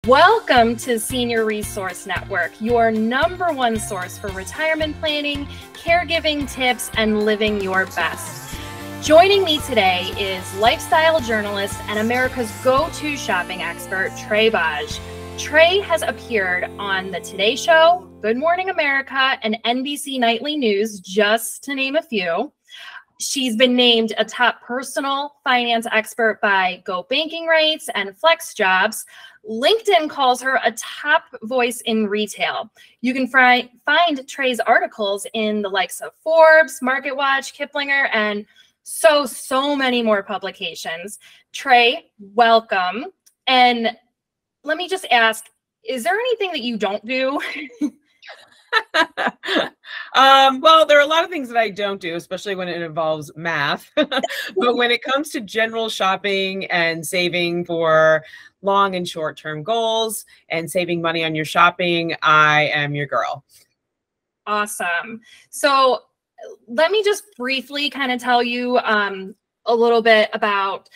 Welcome to Senior Resource Network, your #1 source for retirement planning, caregiving tips, and living your best. Joining me today is lifestyle journalist and America's go-to shopping expert, Trae Bodge. Trae has appeared on The Today Show, Good Morning America, and NBC Nightly News, just to name a few. She's been named a top personal finance expert by Go Banking Rates and Flex Jobs. LinkedIn calls her a top voice in retail. You can find Trae's articles in the likes of Forbes, MarketWatch, Kiplinger, and so many more publications. Trae, welcome. And let me just ask, is there anything that you don't do? Well, there are a lot of things that I don't do, especially when it involves math. But when it comes to general shopping and saving for long and short-term goals and saving money on your shopping, I am your girl. Awesome. So let me just briefly kind of tell you a little bit about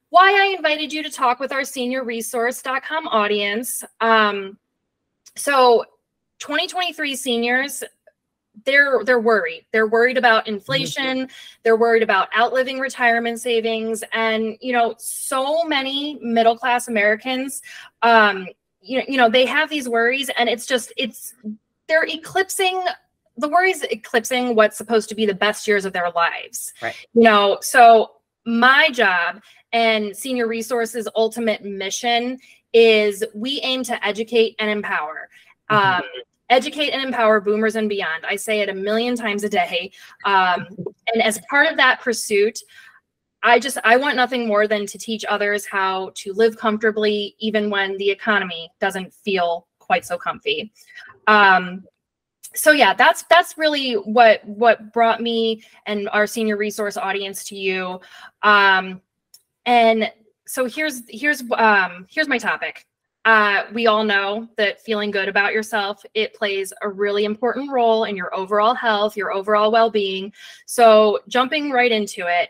why I invited you to talk with our seniorresource.com audience. So 2023 seniors, they're worried. They're worried about inflation. They're worried about outliving retirement savings. And, so many middle-class Americans, they have these worries, and they're eclipsing, the worries eclipsing what's supposed to be the best years of their lives. Right. So my job and Senior Resources' ultimate mission is we aim to educate and empower. Educate and empower boomers and beyond. I say it 1,000,000 times a day. And as part of that pursuit, I want nothing more than to teach others how to live comfortably, even when the economy doesn't feel quite so comfy. So yeah, that's really what brought me and our Senior Resource audience to you. And so here's my topic. We all know that feeling good about yourself, it plays a really important role in your overall health, your overall well-being. So jumping right into it,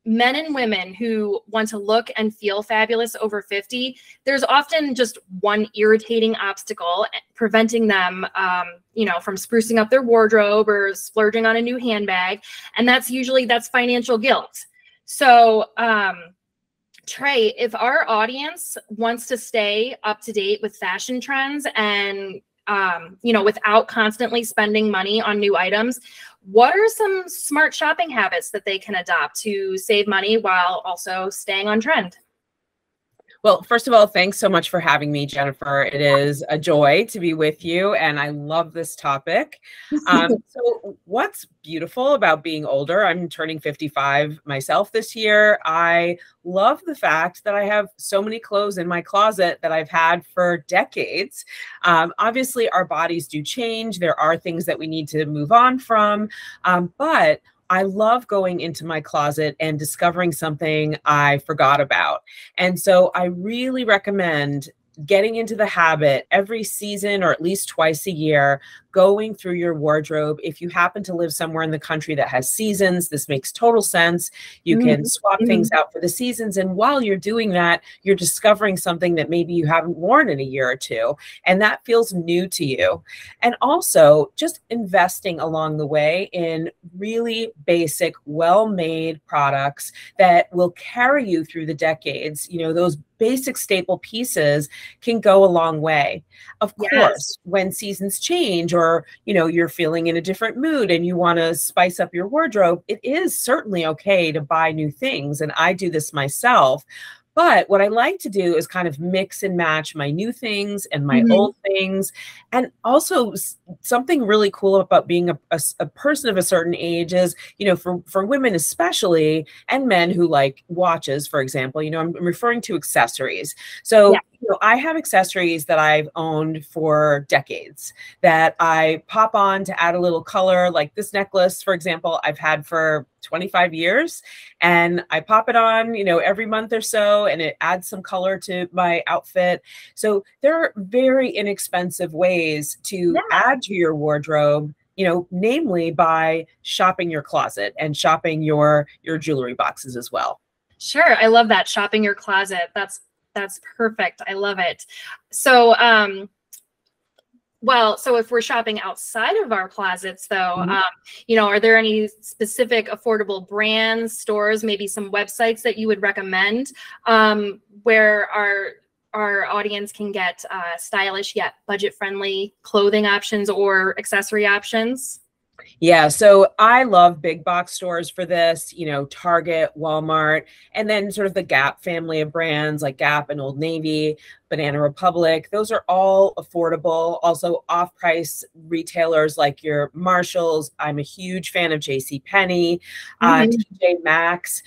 men and women who want to look and feel fabulous over 50, there's often just one irritating obstacle preventing them, from sprucing up their wardrobe or splurging on a new handbag. And that's financial guilt. So, Trae, if our audience wants to stay up to date with fashion trends and, without constantly spending money on new items, what are some smart shopping habits that they can adopt to save money while also staying on trend? Well, first of all, thanks so much for having me, Jennifer. It is a joy to be with you, and I love this topic. So what's beautiful about being older? I'm turning 55 myself this year. I love the fact that I have so many clothes in my closet that I've had for decades. Obviously, our bodies do change. There are things that we need to move on from, but I love going into my closet and discovering something I forgot about. And so I really recommend getting into the habit every season, or at least twice a year, going through your wardrobe. If you happen to live somewhere in the country that has seasons, this makes total sense. You can swap things out for the seasons. And while you're doing that, you're discovering something that maybe you haven't worn in a year or two, and that feels new to you. And also just investing along the way in really basic, well-made products that will carry you through the decades. Those basic staple pieces can go a long way. Of course, when seasons change, or you're feeling in a different mood and you want to spice up your wardrobe, it is certainly okay to buy new things, and I do this myself. But what I like to do is kind of mix and match my new things and my old things. And also something really cool about being a person of a certain age is, for women especially, and men who like watches, for example, I'm referring to accessories. So, I have accessories that I've owned for decades that I pop on to add a little color. Like this necklace, for example, I've had for 25 years, and I pop it on, every month or so, and it adds some color to my outfit. So there are very inexpensive ways to add to your wardrobe, namely by shopping your closet and shopping your jewelry boxes as well. Sure. I love that. Shopping your closet. That's That's perfect. I love it. So, well, so if we're shopping outside of our closets, though, you know, are there any specific affordable brands, stores, maybe some websites that you would recommend where our audience can get stylish yet budget-friendly clothing options or accessory options? Yeah, so I love big box stores for this, you know, Target, Walmart, and then sort of the Gap family of brands like Gap and Old Navy, Banana Republic. Those are all affordable. Also off-price retailers like your Marshalls. I'm a huge fan of JCPenney, TJ Maxx.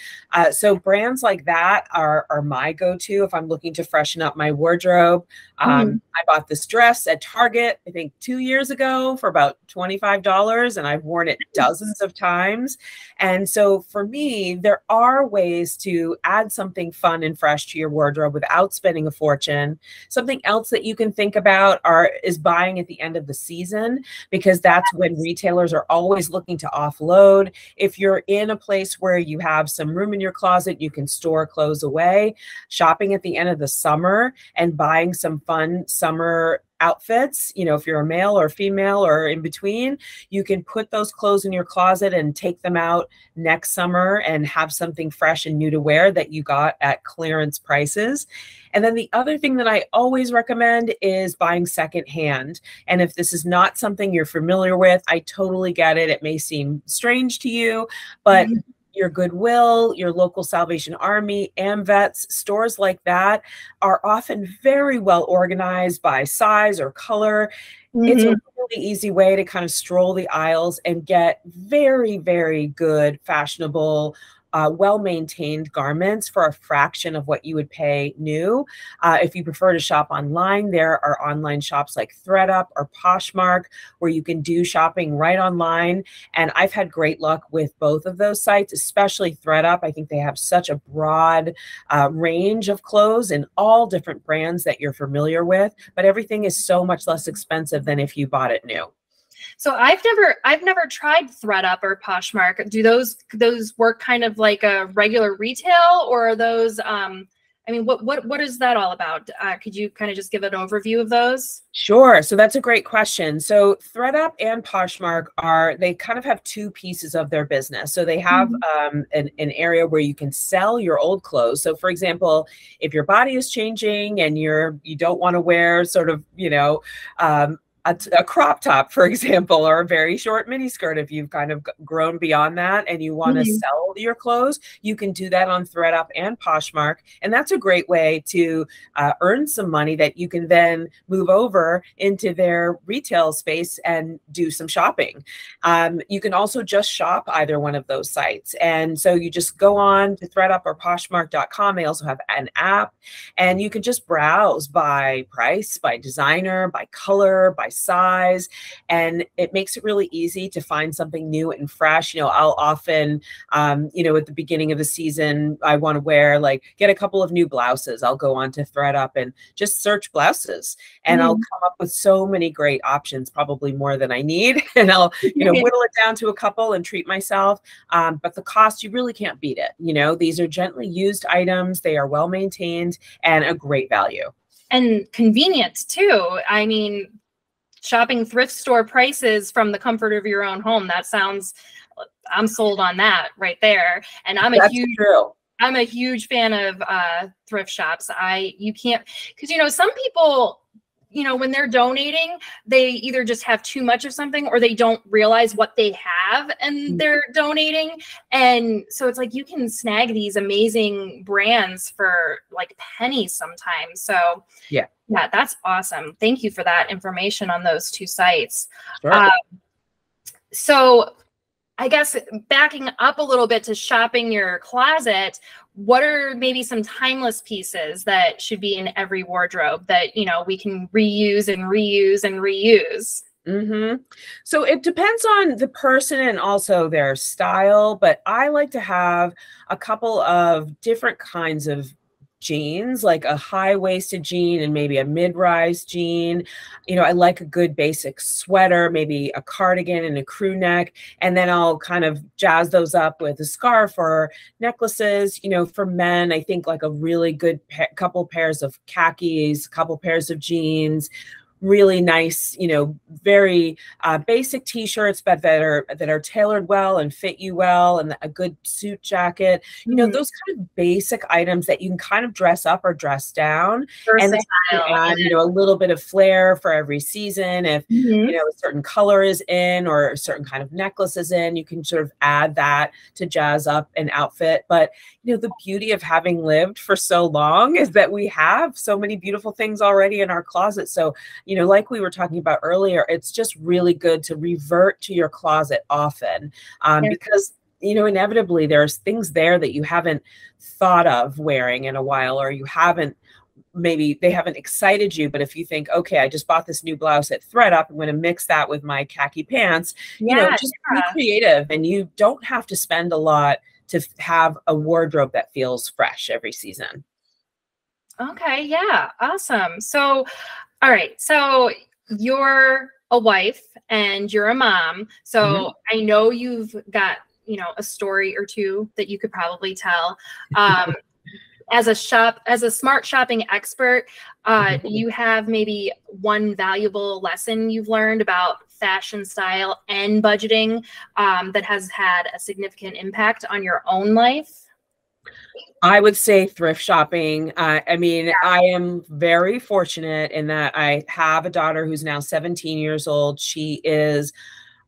So brands like that are my go-to if I'm looking to freshen up my wardrobe. I bought this dress at Target, I think 2 years ago for about $25, and I've worn it dozens of times. And so for me, there are ways to add something fun and fresh to your wardrobe without spending a fortune. Something else that you can think about is buying at the end of the season, because that's when retailers are always looking to offload. If you're in a place where you have some room in your closet, you can store clothes away. Shopping at the end of the summer and buying some fun summer outfits, you know, if you're a male or female or in between, you can put those clothes in your closet and take them out next summer and have something fresh and new to wear that you got at clearance prices. And then the other thing that I always recommend is buying secondhand. And if this is not something you're familiar with, I totally get it. It may seem strange to you, but your Goodwill, your local Salvation Army, AmVets, stores like that are often very well organized by size or color. It's a really easy way to kind of stroll the aisles and get very, very good, fashionable, well-maintained garments for a fraction of what you would pay new. If you prefer to shop online, there are online shops like ThredUp or Poshmark where you can do shopping right online. And I've had great luck with both of those sites, especially ThredUp. I think they have such a broad range of clothes in all different brands that you're familiar with, but everything is so much less expensive than if you bought it new. So I've never tried ThredUp or Poshmark. Do those work kind of like a regular retail, or are those I mean, what is that all about? Could you kind of just give an overview of those? Sure. So that's a great question. So ThredUp and Poshmark they kind of have two pieces of their business. So they have an area where you can sell your old clothes. So for example, if your body is changing and you don't want to wear sort of, you know, a crop top, for example, or a very short mini skirt. If you've kind of grown beyond that and you want to sell your clothes, you can do that on ThredUp and Poshmark. And that's a great way to earn some money that you can then move over into their retail space and do some shopping. You can also just shop either one of those sites. And so you just go on to ThredUp or Poshmark.com. They also have an app, and you can just browse by price, by designer, by color, by size, and it makes it really easy to find something new and fresh. You know, I'll often, you know, at the beginning of the season, I want to get a couple of new blouses. I'll go on to ThredUp and just search blouses, and I'll come up with so many great options, probably more than I need. And I'll, you know, whittle it down to a couple and treat myself. But the cost, you really can't beat it. You know, these are gently used items. They are well maintained and a great value. And convenient too. I mean, shopping thrift store prices from the comfort of your own home. I'm sold on that right there. And I'm a huge fan of thrift shops. You can't, because, you know, some people, you know, when they're donating, they either just have too much of something or they don't realize what they have and they're donating. And so it's like you can snag these amazing brands for like pennies sometimes. So yeah, that's awesome. Thank you for that information on those two sites. Sure. So I guess backing up a little bit to shopping your closet, what are maybe some timeless pieces that should be in every wardrobe that, you know, we can reuse and reuse and reuse? So it depends on the person and also their style, but I like to have a couple of different kinds of jeans, like a high-waisted jean and maybe a mid-rise jean. You know, I like a good basic sweater, maybe a cardigan and a crew neck, and then I'll kind of jazz those up with a scarf or necklaces. You know, for men, I think like a really good couple pairs of khakis, a couple pairs of jeans, really nice, you know, very basic t-shirts, but that are tailored well and fit you well, and a good suit jacket. You know, those kind of basic items that you can kind of dress up or dress down, and then you can add, you know, a little bit of flair for every season. If you know a certain color is in or a certain kind of necklace is in, you can sort of add that to jazz up an outfit. But you know, the beauty of having lived for so long is that we have so many beautiful things already in our closet. So you know, like we were talking about earlier, it's just really good to revert to your closet often, because, you know, inevitably there's things there that you haven't thought of wearing in a while, or you haven't, maybe they haven't excited you. But if you think, okay, I just bought this new blouse at ThredUp, I'm going to mix that with my khaki pants, you know, just be creative, and you don't have to spend a lot to have a wardrobe that feels fresh every season. Okay. Yeah. Awesome. So, all right. So you're a wife and you're a mom. So I know you've got, you know, a story or two that you could probably tell. As a smart shopping expert, you have maybe one valuable lesson you've learned about fashion, style, and budgeting that has had a significant impact on your own life? I would say thrift shopping. I mean, I am very fortunate in that I have a daughter who's now 17 years old. She is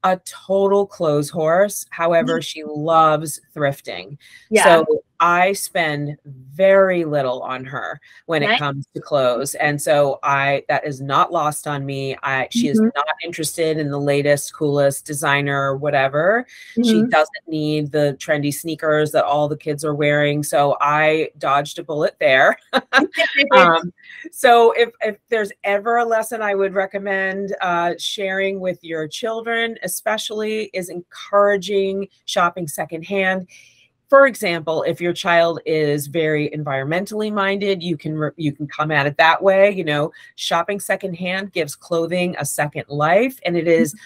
a total clothes horse. However, she loves thrifting. So I spend very little on her when it comes to clothes. And so that is not lost on me. She is not interested in the latest, coolest designer or whatever. She doesn't need the trendy sneakers that all the kids are wearing. So I dodged a bullet there. So if there's ever a lesson I would recommend sharing with your children, especially, is encouraging shopping secondhand. For example, if your child is very environmentally minded, you can come at it that way. You know, shopping secondhand gives clothing a second life, and it is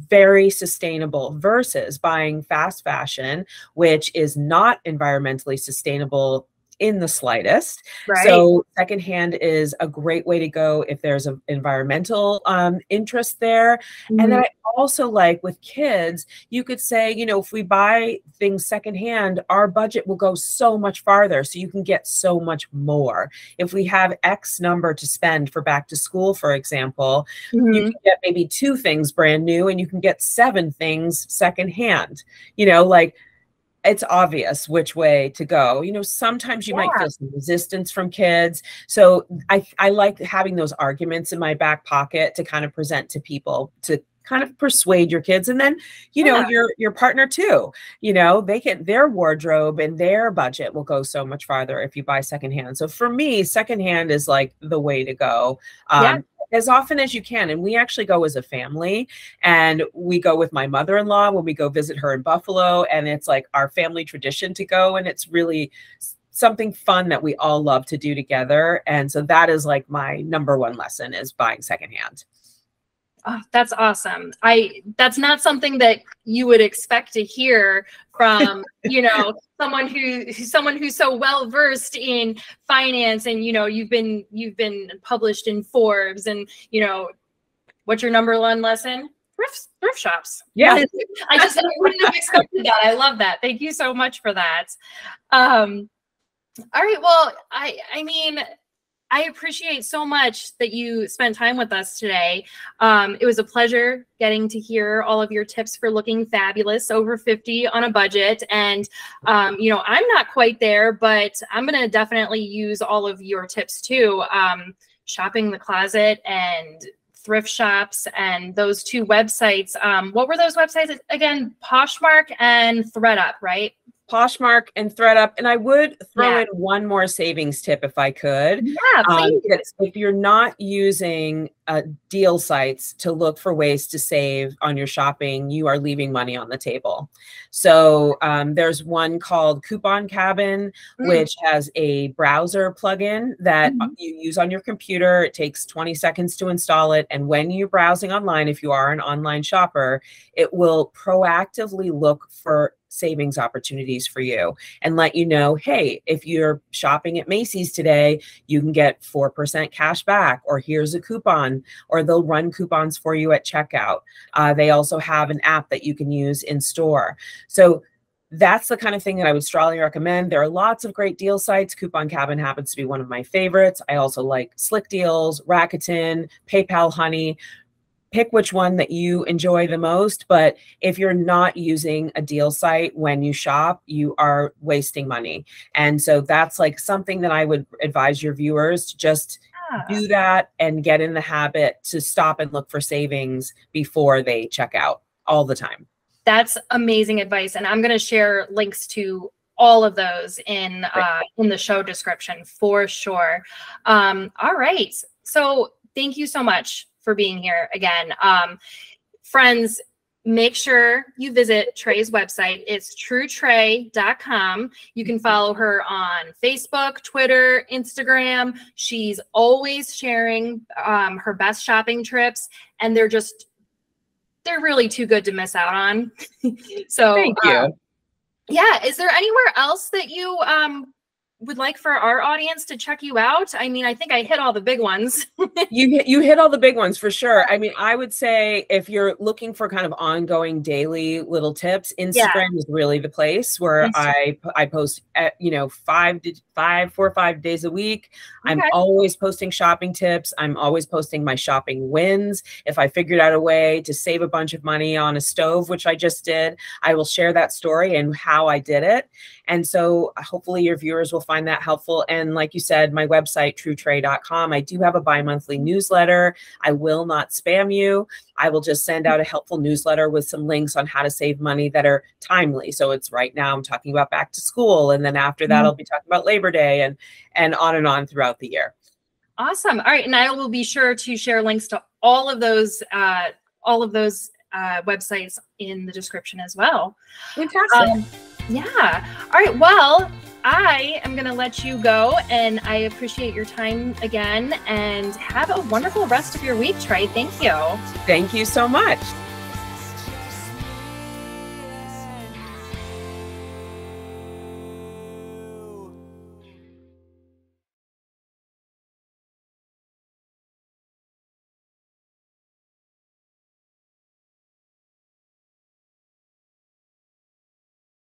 very sustainable versus buying fast fashion, which is not environmentally sustainable in the slightest. So secondhand is a great way to go if there's an environmental interest there. And then I also like with kids, you could say, you know, if we buy things secondhand, our budget will go so much farther. So you can get so much more. If we have X number to spend for back to school, for example, you can get maybe 2 things brand new and you can get 7 things secondhand. You know, like, it's obvious which way to go. You know, sometimes you might feel some resistance from kids. So I like having those arguments in my back pocket to kind of present to people, to kind of persuade your kids. And then, you know, your partner too, you know, their wardrobe and their budget will go so much farther if you buy secondhand. So for me, secondhand is like the way to go. As often as you can. And we actually go as a family, and we go with my mother-in-law when we go visit her in Buffalo, and it's like our family tradition to go, and it's really something fun that we all love to do together. And so that is like my #1 lesson, is buying secondhand. Oh, that's awesome. That's not something that you would expect to hear from, you know, someone who's so well versed in finance, and, you know, you've been published in Forbes, and, you know, what's your #1 lesson? Thrift shops. I wouldn't have expected that. I love that. Thank you so much for that. All right. Well, I mean, I appreciate so much that you spent time with us today. It was a pleasure getting to hear all of your tips for looking fabulous over 50 on a budget. And, you know, I'm not quite there, but I'm going to definitely use all of your tips too. Shopping the closet and thrift shops and those 2 websites. What were those websites again? Poshmark and ThredUp, right? Poshmark and ThredUp, and I would throw in one more savings tip if I could. Yeah, please. If you're not using deal sites to look for ways to save on your shopping, you are leaving money on the table. So there's one called Coupon Cabin, which has a browser plugin that you use on your computer. It takes 20 seconds to install it. And when you're browsing online, if you are an online shopper, it will proactively look for savings opportunities for you and let you know, hey, if you're shopping at Macy's today, you can get 4% cash back, or here's a coupon, or they'll run coupons for you at checkout. They also have an app that you can use in store. So that's the kind of thing that I would strongly recommend. There are lots of great deal sites. Coupon Cabin happens to be one of my favorites. I also like Slick Deals, Rakuten, PayPal Honey. Pick which one that you enjoy the most. But if you're not using a deal site when you shop, you are wasting money. And so that's like something that I would advise your viewers to just do that and get in the habit to stop and look for savings before they check out all the time. That's amazing advice. And I'm going to share links to all of those in the show description for sure. All right. So thank you so much for being here again. Friends, make sure you visit Trae's website. It's truetrae.com. You can follow her on Facebook, Twitter, Instagram. She's always sharing her best shopping trips, and they're really too good to miss out on. So thank you. Yeah. Is there anywhere else that you would like for our audience to check you out? I mean, I think I hit all the big ones. You hit all the big ones for sure. I mean, I would say if you're looking for kind of ongoing daily little tips, Instagram is really the place where I post at, 4 or 5 days a week. I'm always posting shopping tips. I'm always posting my shopping wins. If I figured out a way to save a bunch of money on a stove, which I just did, I will share that story and how I did it. And so hopefully your viewers will find that helpful. And like you said, my website, truetrae.com, I do have a bi-monthly newsletter. I will not spam you. I will just send out a helpful newsletter with some links on how to save money that are timely. So it's right now I'm talking about back to school. And then after that, I'll be talking about Labor Day and on throughout the year. Awesome. All right. And I will be sure to share links to all of those websites in the description as well. Fantastic. Yeah. All right. Well, I am going to let you go, and I appreciate your time again, and have a wonderful rest of your week, Trae. Thank you. Thank you so much.